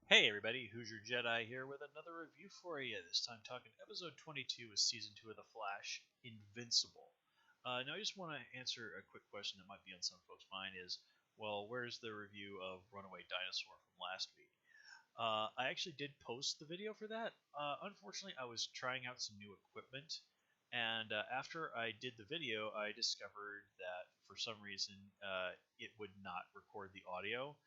Hey everybody, Hoosier Jedi here with another review for you. This time talking episode 22 of season 2 of The Flash, Invincible. Now I just want to answer a quick question that might be on some folks' mind is, well, where's the review of Runaway Dinosaur from last week? I actually did post the video for that. Unfortunately, I was trying out some new equipment, and after I did the video, I discovered that for some reason it would not record the audio.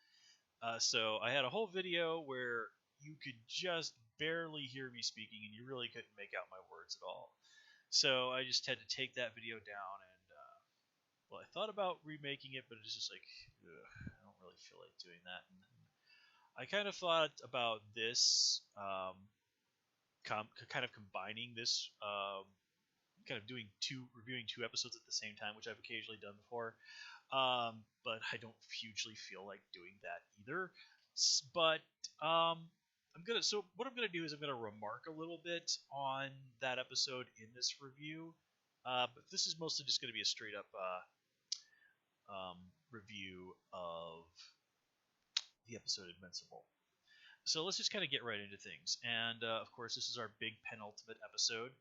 So I had a whole video where you could just barely hear me speaking, and you really couldn't make out my words at all. So I just had to take that video down, and well, I thought about remaking it, but it's just like I don't really feel like doing that. And I kind of thought about this, kind of combining this, kind of doing reviewing two episodes at the same time, which I've occasionally done before. But I don't hugely feel like doing that either. But I'm gonna. So what I'm gonna do is I'm gonna remark a little bit on that episode in this review. But this is mostly just gonna be a straight up review of the episode Invincible. So let's just kind of get right into things. And of course, this is our big penultimate episode,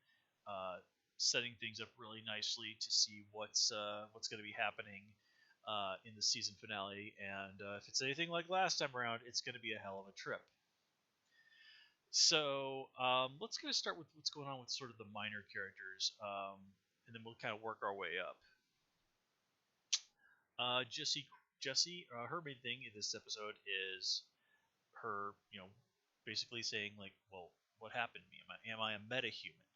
uh, setting things up really nicely to see what's going to be happening in the season finale. And if it's anything like last time around, it's going to be a hell of a trip. So let's kind of start with what's going on with sort of the minor characters, and then we'll kind of work our way up. Jesse, her main thing in this episode is her, basically saying like, well, what happened to me? Am I a metahuman?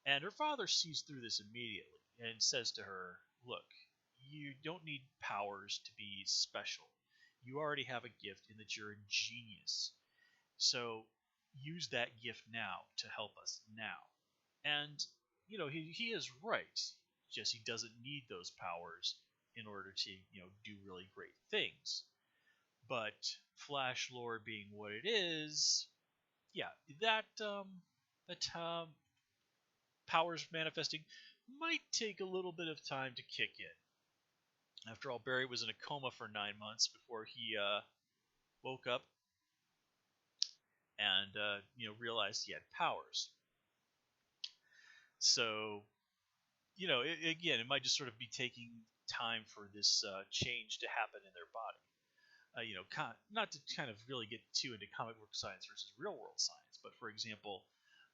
And her father sees through this immediately and says to her, look, you don't need powers to be special. You already have a gift in that you're a genius. So use that gift now to help us now. And, he is right. Jesse doesn't need those powers in order to, do really great things. But Flash lore being what it is, yeah, that powers manifesting might take a little bit of time to kick in. After all, Barry was in a coma for 9 months before he woke up and realized he had powers. So, again, it might just sort of be taking time for this change to happen in their body. Not to kind of really get too into comic book science versus real world science, but for example,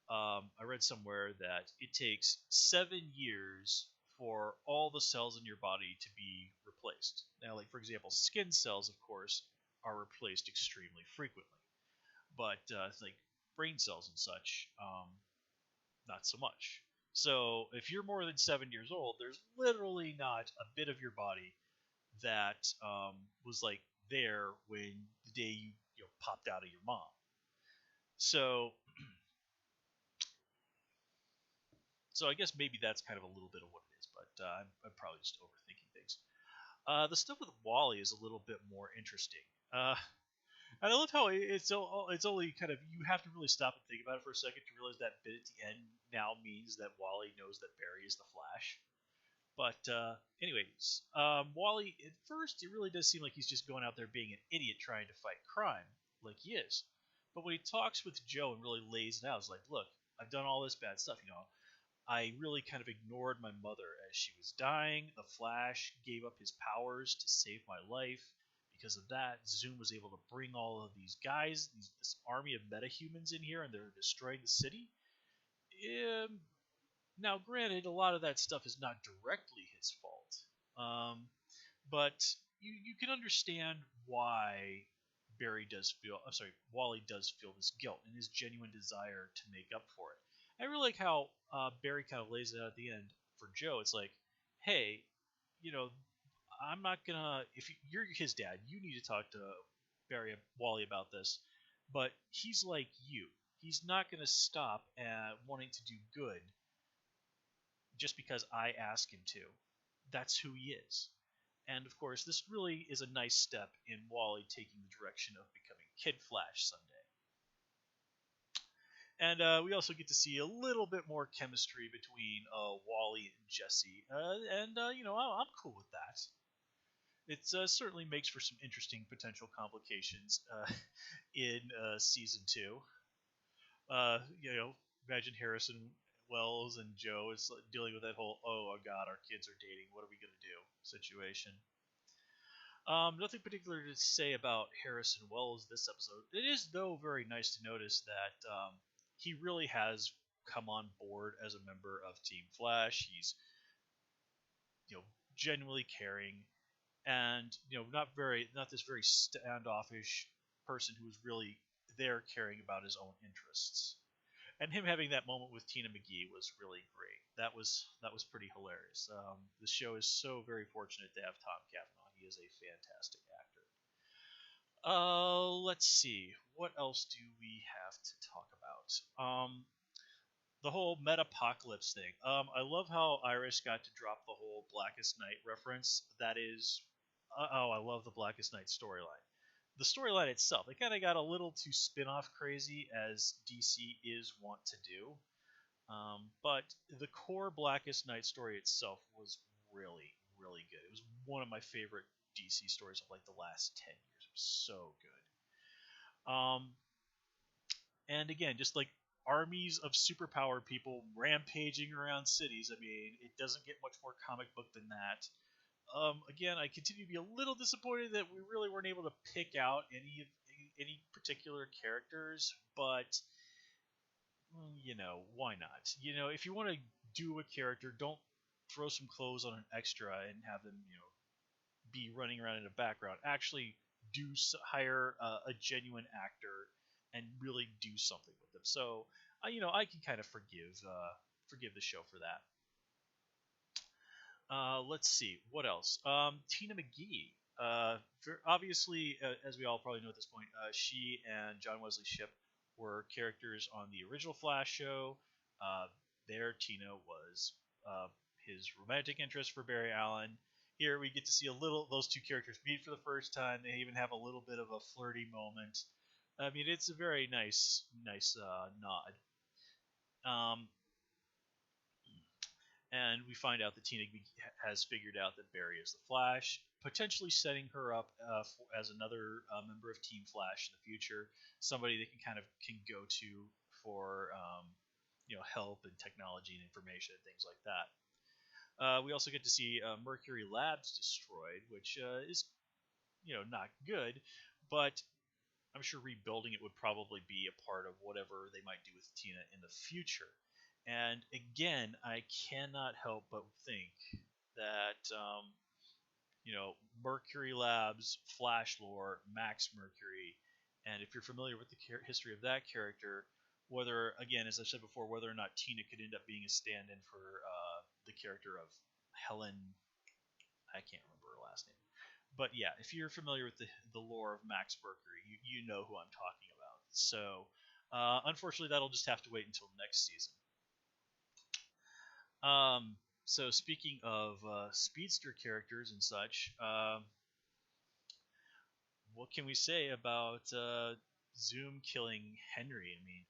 I read somewhere that it takes 7 years for all the cells in your body to be replaced. Now, like for example, skin cells, of course, are replaced extremely frequently, but like brain cells and such, not so much. So if you're more than 7 years old, there's literally not a bit of your body that was like there when the day you popped out of your mom. So so I guess maybe that's kind of a little bit of what it is, but I'm probably just overthinking things. The stuff with Wally is a little bit more interesting. And I love how it's only kind of you have to really stop and think about it for a second to realize that bit at the end now means that Wally knows that Barry is the Flash. But anyways, Wally at first it really does seem like he's just going out there being an idiot trying to fight crime, like he is. But when he talks with Joe and really lays it out, it's like, look, I've done all this bad stuff. I really kind of ignored my mother as she was dying. The Flash gave up his powers to save my life. Because of that, Zoom was able to bring all of these guys, this army of metahumans in here, and they're destroying the city. Now, granted, a lot of that stuff is not directly his fault, but you can understand why Wally does feel this guilt and his genuine desire to make up for it. I really like how Barry kind of lays it out at the end for Joe. It's like, hey, I'm not gonna. If you're his dad, you need to talk to Wally about this. But he's like you. He's not gonna stop at wanting to do good just because I ask him to. That's who he is. And of course, this really is a nice step in Wally taking the direction of becoming Kid Flash someday. And we also get to see a little bit more chemistry between Wally and Jesse, and I'm cool with that. It certainly makes for some interesting potential complications in season two. You know, imagine Harrison Wells and Joe is dealing with that whole "oh God, our kids are dating. What are we gonna do?" situation. Nothing particular to say about Harrison Wells this episode. It is, though, very nice to notice that he really has come on board as a member of Team Flash. He's, you know, genuinely caring, and not this very standoffish person who's really there caring about his own interests. And him having that moment with Tina McGee was really great. That was pretty hilarious. The show is so very fortunate to have Tom Cavanaugh. He is a fantastic actor. Let's see. What else do we have to talk about? The whole Metapocalypse thing. I love how Iris got to drop the whole Blackest Night reference. That is, oh, I love the Blackest Night storyline. The storyline itself, it kind of got a little too spin-off crazy, as DC is wont to do. But the core Blackest Night story itself was really, really good. It was one of my favorite DC stories of like the last 10 years. It was so good. And again, just like armies of superpowered people rampaging around cities. I mean, it doesn't get much more comic book than that. Again, I continue to be a little disappointed that we really weren't able to pick out any particular characters, but why not? If you want to do a character, don't throw some clothes on an extra and have them, be running around in the background. Actually, hire a genuine actor and really do something with them. So, I can kind of forgive the show for that. Let's see what else. Tina McGee. Obviously, as we all probably know at this point, she and John Wesley Shipp were characters on the original Flash show. There, Tina was his romantic interest for Barry Allen. Here, we get to see a little those two characters meet for the first time. They even have a little bit of a flirty moment. I mean, it's a very nice nod. Um, and we find out that Tina has figured out that Barry is the Flash, potentially setting her up as another member of Team Flash in the future, somebody that can go to for help and technology and information and things like that. We also get to see Mercury Labs destroyed, which is not good, but I'm sure rebuilding it would probably be a part of whatever they might do with Tina in the future. And again, I cannot help but think that Mercury Labs, Flash lore, Max Mercury, and if you're familiar with the history of that character, whether again, as I said before, whether or not Tina could end up being a stand-in for the character of Helen, I can't remember her last name, but yeah, if you're familiar with the lore of Max Mercury, you know who I'm talking about. So, unfortunately, that'll just have to wait until next season. So speaking of speedster characters and such, what can we say about Zoom killing Henry? I mean,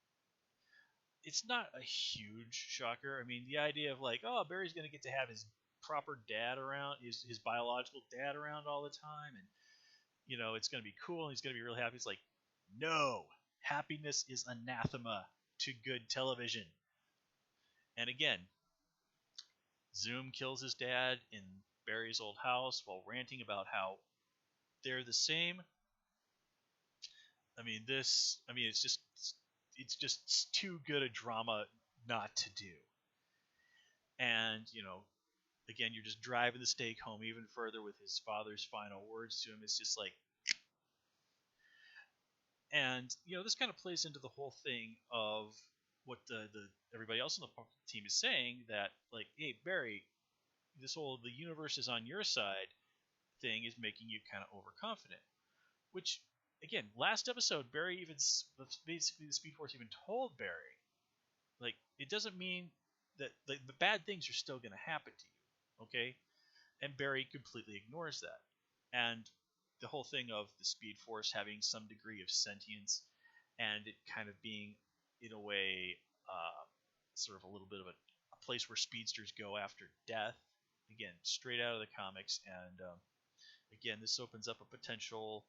it's not a huge shocker. I mean, the idea of like, oh, Barry's going to get to have his proper dad around, his biological dad around all the time, and it's going to be cool, and he's going to be really happy. It's like, no, happiness is anathema to good television. And again, Zoom kills his dad in Barry's old house while ranting about how they're the same. I mean, it's just too good a drama not to do. And, again, you're just driving the stake home even further with his father's final words to him. It's just like, and this kind of plays into the whole thing of what the everybody else on the team is saying, that like, hey Barry, this whole the universe is on your side thing is making you kind of overconfident. Which, again, last episode, Barry even basically the Speed Force even told Barry, like, it doesn't mean that the bad things are still going to happen to you, okay? And Barry completely ignores that. And the whole thing of the Speed Force having some degree of sentience and it kind of being, in a way, sort of a little bit of a place where speedsters go after death. Again, straight out of the comics, and again, this opens up a potential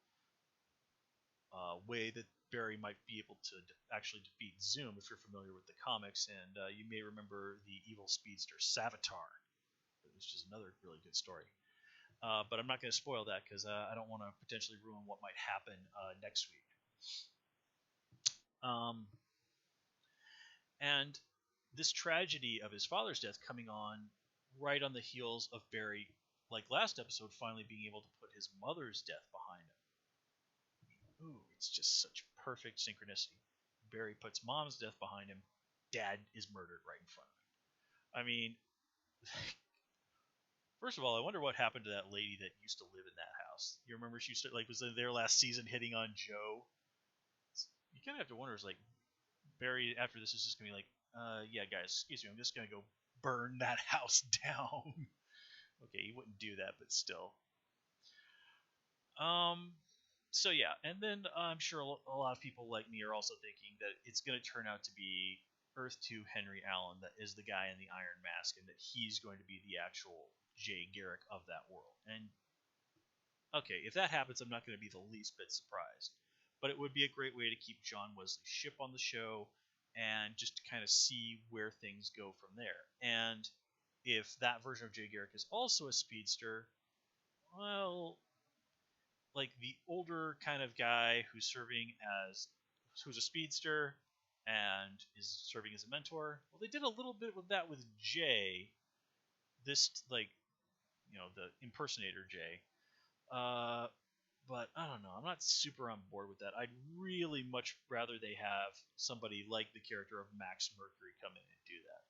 way that Barry might be able to actually defeat Zoom if you're familiar with the comics, and you may remember the evil speedster Savitar. It was just another really good story. But I'm not going to spoil that because I don't want to potentially ruin what might happen next week. And this tragedy of his father's death coming on right on the heels of Barry, like last episode, finally being able to put his mother's death behind him. Ooh, it's just such perfect synchronicity. Barry puts mom's death behind him. Dad is murdered right in front of him. I mean, first of all, I wonder what happened to that lady that used to live in that house. You remember she was there last season hitting on Joe. You kind of have to wonder, is like Barry after this is just gonna be like, yeah, guys, excuse me, I'm just gonna go burn that house down. Okay, he wouldn't do that, but still. So yeah, and then I'm sure a lot of people like me are also thinking that it's going to turn out to be Earth 2 Henry Allen that is the guy in the Iron Mask, and that he's going to be the actual Jay Garrick of that world. And okay, if that happens, I'm not going to be the least bit surprised. But it would be a great way to keep John Wesley's ship on the show and just to kind of see where things go from there. And if that version of Jay Garrick is also a speedster, well, like the older kind of guy who's a speedster and is serving as a mentor. Well, they did a little bit with that with Jay. This the impersonator Jay. But I don't know. I'm not super on board with that. I'd really much rather they have somebody like the character of Max Mercury come in and do that.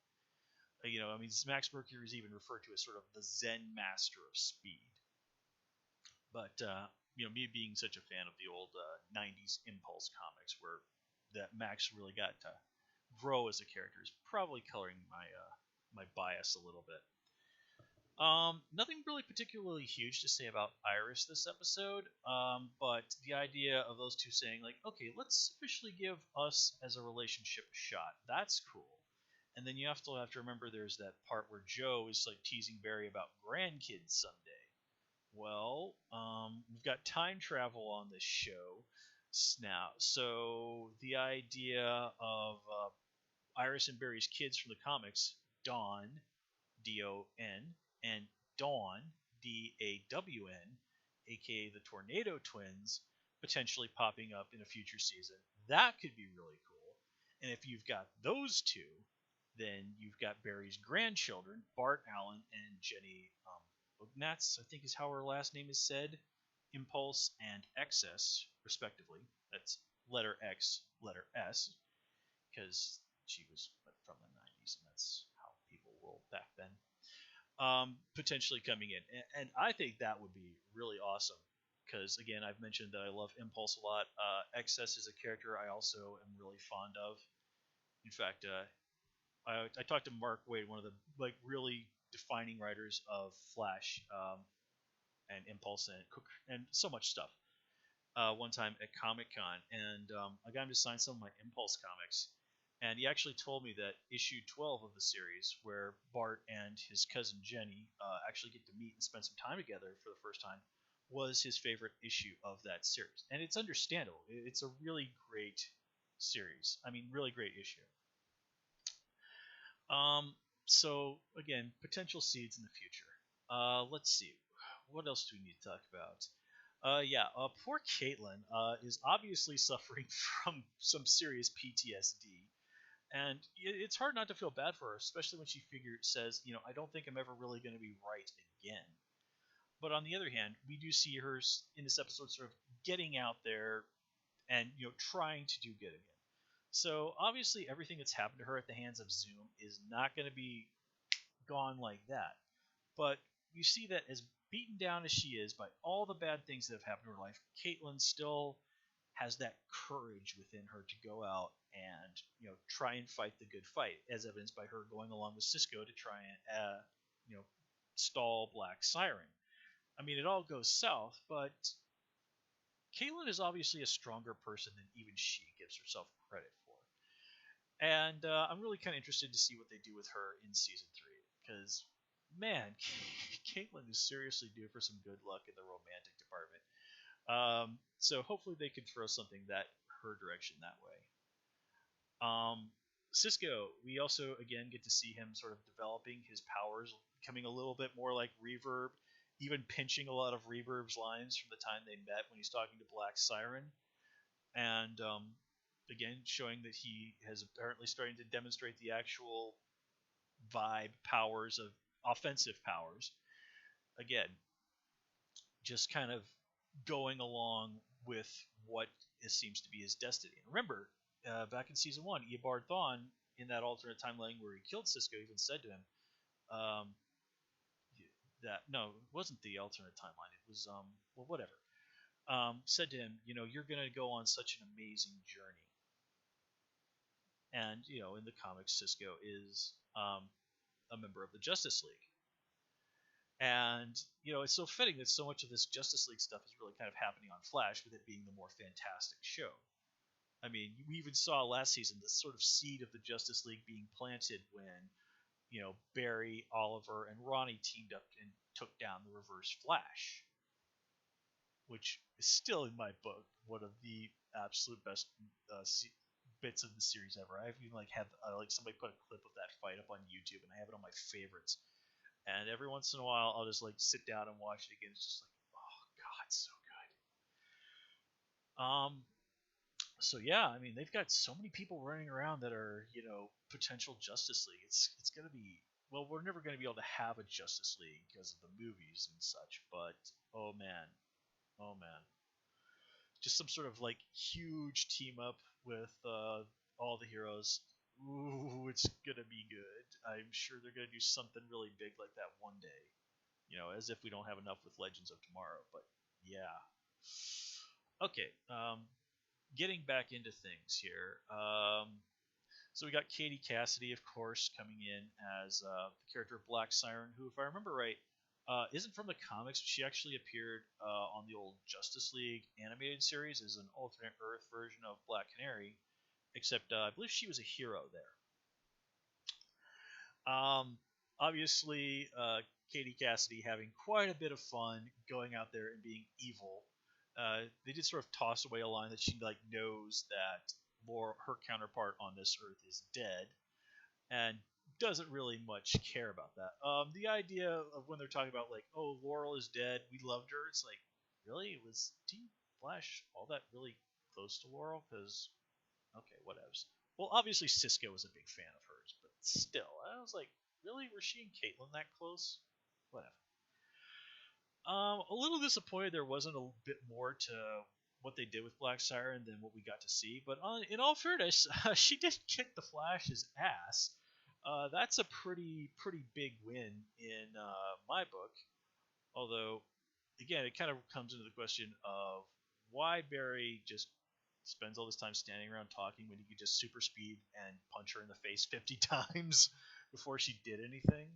Max Mercury is even referred to as sort of the Zen master of speed. But me being such a fan of the old '90s Impulse comics, where that Max really got to grow as a character, is probably coloring my bias a little bit. Nothing really particularly huge to say about Iris this episode, but the idea of those two saying, like, okay, let's officially give us as a relationship a shot. That's cool. And then you have to remember there's that part where Joe is like teasing Barry about grandkids someday. Well, we've got time travel on this show now, so the idea of Iris and Barry's kids from the comics, Dawn, D-O-N, and Dawn, D-A-W-N, aka the Tornado Twins, potentially popping up in a future season. That could be really cool. And if you've got those two, then you've got Barry's grandchildren, Bart Allen and Jenny Ugnatz, I think is how her last name is said, Impulse and Excess, respectively. That's letter X, letter S, because she was from the 90s, and that's how people rolled back then. Potentially coming in. And I think that would be really awesome, because, again, I've mentioned that I love Impulse a lot. Excess is a character I also am really fond of. In fact, I talked to Mark Waid, one of the really defining writers of Flash and Impulse and so much stuff. One time at Comic Con, and I got him to sign some of my Impulse comics. And he actually told me that issue 12 of the series, where Bart and his cousin Jenny actually get to meet and spend some time together for the first time, was his favorite issue of that series. And it's understandable. It's a really great series. I mean, really great issue. So again, potential seeds in the future. Let's see. What else do we need to talk about? Poor Caitlin is obviously suffering from some serious PTSD, and it's hard not to feel bad for her, especially when she says, I don't think I'm ever really going to be right again. But on the other hand, we do see her in this episode sort of getting out there and trying to do good again. So obviously everything that's happened to her at the hands of Zoom is not going to be gone like that. But you see that as beaten down as she is by all the bad things that have happened in her life, Caitlin still has that courage within her to go out and try and fight the good fight, as evidenced by her going along with Cisco to try and stall Black Siren. I mean, it all goes south, but Caitlin is obviously a stronger person than even she gives herself credit for. And I'm really kind of interested to see what they do with her in season 3, because man, Caitlin is seriously due for some good luck in the romantic department. So hopefully they can throw something that her direction that way. Um, Cisco, we also again get to see him sort of developing his powers, becoming a little bit more like Reverb, even pinching a lot of Reverb's lines from the time they met when he's talking to Black Siren, and again showing that he has apparently starting to demonstrate the actual vibe powers of offensive powers. Again, just kind of going along with what seems to be his destiny. And remember, back in season one, Eobard Thawne, in that alternate timeline where he killed Cisco, even said to him um, that no, it wasn't the alternate timeline. It was well, whatever. Said to him, you're going to go on such an amazing journey. And in the comics, Cisco is a member of the Justice League. And it's so fitting that so much of this Justice League stuff is really kind of happening on Flash, with it being the more fantastic show. I mean, we even saw last season the sort of seed of the Justice League being planted when Barry, Oliver, and Ronnie teamed up and took down the Reverse Flash, which is still in my book one of the absolute best bits of the series ever. I've even had somebody put a clip of that fight up on YouTube, and I have it on my favorites. And every once in a while, I'll just sit down and watch it again. It's just oh god, so good. So yeah, I mean, they've got so many people running around that are potential Justice League. It's gonna be, well, we're never gonna be able to have a Justice League because of the movies and such. But oh man, oh man, just some sort of huge team up with all the heroes. Ooh, it's gonna be good. I'm sure they're gonna do something really big like that one day. As if we don't have enough with Legends of Tomorrow. But yeah. Okay. Getting back into things here. So we got Katie Cassidy, of course, coming in as the character of Black Siren, who, if I remember right, isn't from the comics. She actually appeared on the old Justice League animated series as an alternate Earth version of Black Canary, except I believe she was a hero there. Obviously, Katie Cassidy having quite a bit of fun going out there and being evil. They did sort of toss away a line that she knows that her counterpart on this Earth is dead, and doesn't really much care about that. The idea of when they're talking about oh, Laurel is dead, we loved her. It's really, was Team Flash all that really close to Laurel? Because okay, whatevs. Well, obviously Cisco was a big fan of hers, but still, I was really, were she and Caitlin that close? Whatever. A little disappointed there wasn't a bit more to what they did with Black Siren than what we got to see. But in all fairness, she did kick the Flash's ass. That's a pretty big win in my book. Although, again, it kind of comes into the question of why Barry just spends all this time standing around talking when he could just super speed and punch her in the face 50 times before she did anything.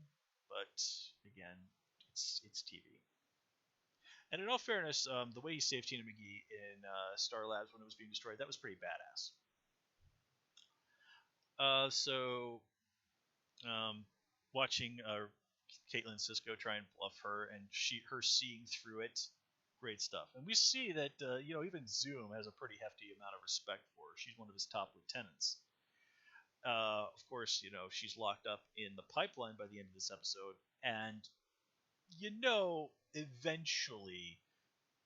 But again, it's TV. And in all fairness, the way he saved Tina McGee in Star Labs when it was being destroyed, that was pretty badass. So, watching Caitlin Cisco try and bluff her, and her seeing through it, great stuff. And we see that even Zoom has a pretty hefty amount of respect for her. She's one of his top lieutenants. Of course, she's locked up in the pipeline by the end of this episode, and eventually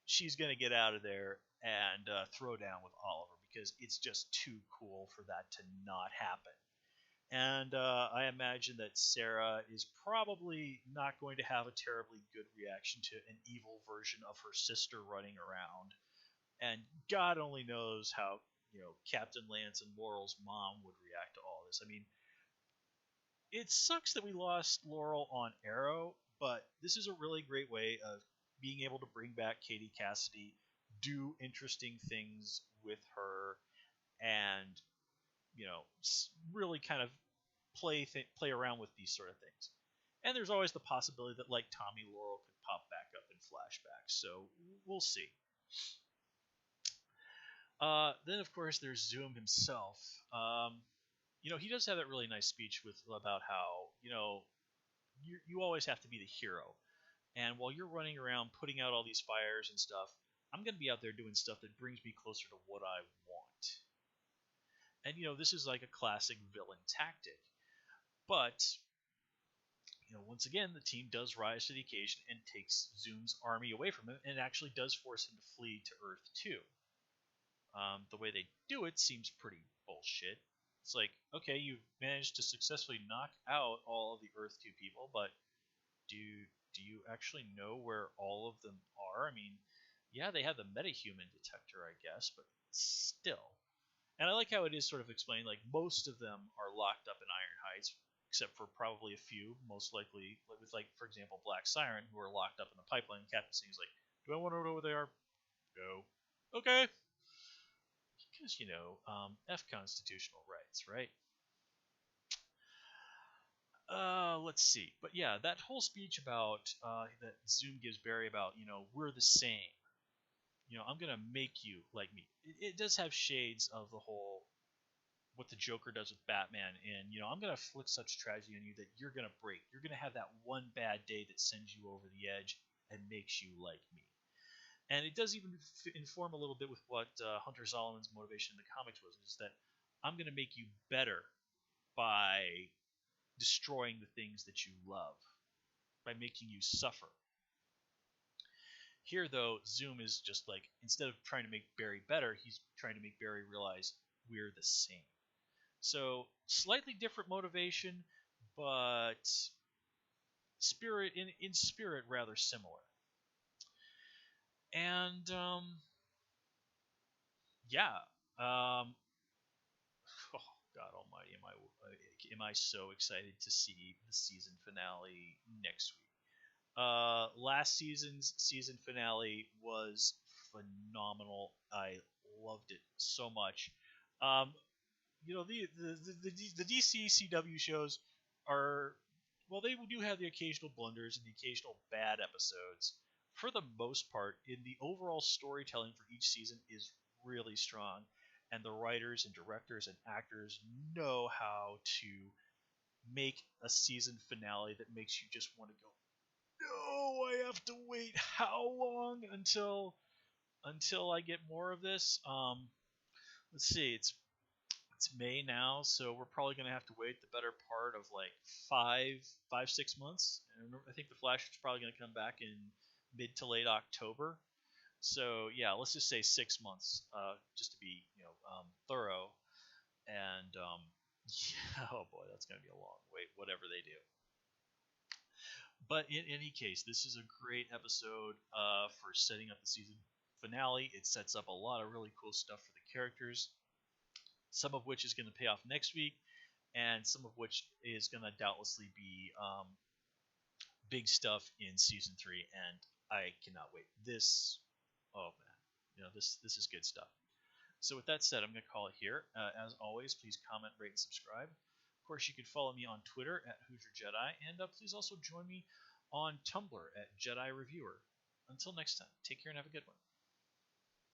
she's going to get out of there and throw down with Oliver, because it's just too cool for that to not happen. And I imagine that Sarah is probably not going to have a terribly good reaction to an evil version of her sister running around. And God only knows how Captain Lance and Laurel's mom would react to all this. I mean, it sucks that we lost Laurel on Arrow, but this is a really great way of being able to bring back Katie Cassidy, do interesting things with her, and really kind of play around with these sort of things. And there's always the possibility that Tommy Laurel could pop back up in flashbacks, so we'll see. Then of course there's Zoom himself. He does have that really nice speech about how you always have to be the hero. And while you're running around putting out all these fires and stuff, I'm going to be out there doing stuff that brings me closer to what I want. And this is like a classic villain tactic. But once again, the team does rise to the occasion and takes Zoom's army away from him, and actually does force him to flee to Earth too. The way they do it seems pretty bullshit. It's like, okay, you've managed to successfully knock out all of the Earth 2 people, but do do you actually know where all of them are? I mean, yeah, they have the metahuman detector, I guess, but still. And I like how it is sort of explained, like most of them are locked up in Iron Heights, except for probably a few, most likely with, like, for example, Black Siren, who are locked up in the pipeline. Captain Sing's like, do I want to know where they are? No. Okay. Because, F constitutional rights, right? Let's see. But yeah, that whole speech about that Zoom gives Barry about, we're the same. I'm gonna make you like me. It does have shades of the whole what the Joker does with Batman, and I'm gonna flick such tragedy on you that you're gonna break. You're gonna have that one bad day that sends you over the edge and makes you like me. And it does even inform a little bit with what Hunter Zolomon's motivation in the comics was, is that I'm gonna make you better by destroying the things that you love, by making you suffer. Here, though, Zoom is just like, instead of trying to make Barry better, he's trying to make Barry realize we're the same. So, slightly different motivation, but spirit in spirit rather similar. And yeah, oh God Almighty, am I so excited to see the season finale next week? Last season's season finale was phenomenal. I loved it so much. Um, the DC CW shows are, well, they do have the occasional blunders and the occasional bad episodes. For the most part, in the overall storytelling for each season is really strong, and the writers and directors and actors know how to make a season finale that makes you just want to go, no, I have to wait how long until I get more of this? Let's see, it's May now, so we're probably gonna have to wait the better part of like 6 months. And I think the Flash is probably gonna come back in mid to late October. So yeah, let's just say 6 months, just to be thorough. And yeah, oh boy, that's gonna be a long wait. Whatever they do. But in any case, this is a great episode for setting up the season finale. It sets up a lot of really cool stuff for the characters, some of which is going to pay off next week, and some of which is going to doubtlessly be big stuff in season 3. And I cannot wait. Oh man, this is good stuff. So with that said, I'm going to call it here. As always, please comment, rate, and subscribe. Of course, you can follow me on Twitter at Hoosier Jedi, and please also join me on Tumblr at Jedi Reviewer. Until next time, take care and have a good one.